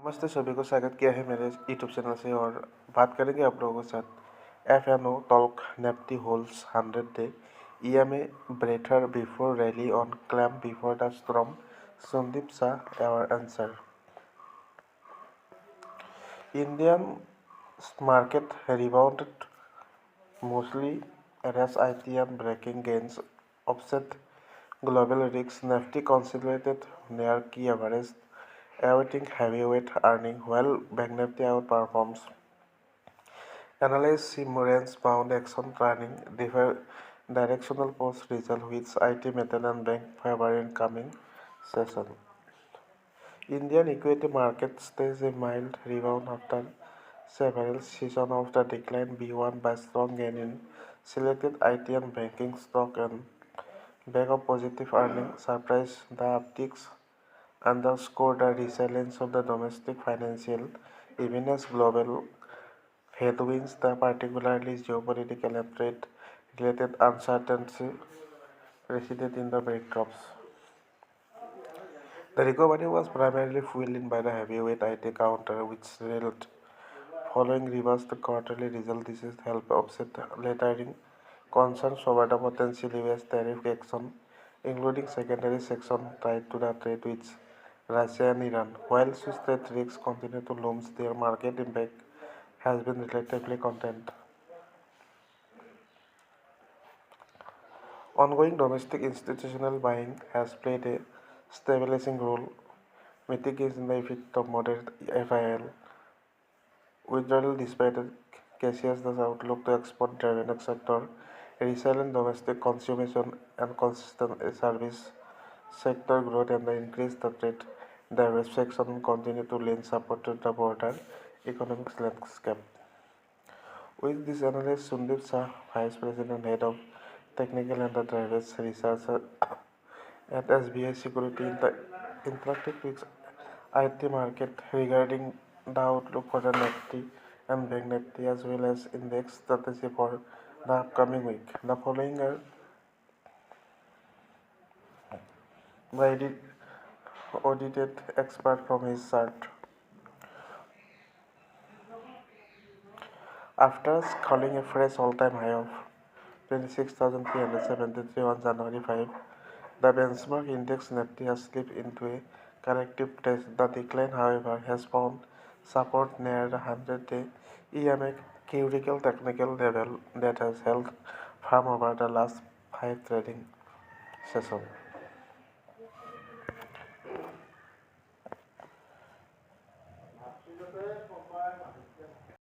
नमस्ते सभी को स्वागत किया है मेरे यूट्यूब चैनल से। और बात करेंगे आप लोगों के साथ F&O Talk Nifty holds 100 day EMA breather before rally on climb before the storm. Sudeep Shah, our answer. Indian market rebounded mostly as ITM breaking gains offset global risks. Nifty consolidated near key average, awaiting heavyweight earning while Bank Nifty outperforms. Analysts see range-bound action turning directional post-result which IT metal and bank favor in coming session. Indian equity market stays a mild rebound after several seasons of the decline, won by strong gain in selected IT and banking stock and back of positive earnings surprise. The upticks underscore the resilience of the domestic financial even as global headwinds, particularly geopolitical and trade-related uncertainty, resided in the backdrops. The recovery was primarily fueled by the heavyweight IT counter, which rallied following reversed quarterly result. This has helped offset lingering concerns over the potential US tariff action, including secondary sanctions tied to the trade with Russia and Iran. While Swiss trade risks continue to loom, their market impact has been relatively contained. Ongoing domestic institutional buying has played a stabilizing role, mitigating the effect of moderate FIL withdrawal despite a cautious outlook to export-driven sector. Resilient domestic consumption and consistent service sector growth and the increased trade diversification continue to lend support to the broader economic landscape. With this analyst Sudeep Shah, Vice President Head of Technical and the Drivers Research at SBI Security interacted with IT market regarding the outlook for the Nifty and Bank Nifty as well as index strategy for the upcoming week. The following are by audited expert from his chart. After scaling a fresh all-time high of 26,373 on January 5, the benchmark index Nifty has slipped into a corrective test. The decline, however, has found support near the 100-day EMA critical technical level that has held firm over the last 5 trading sessions.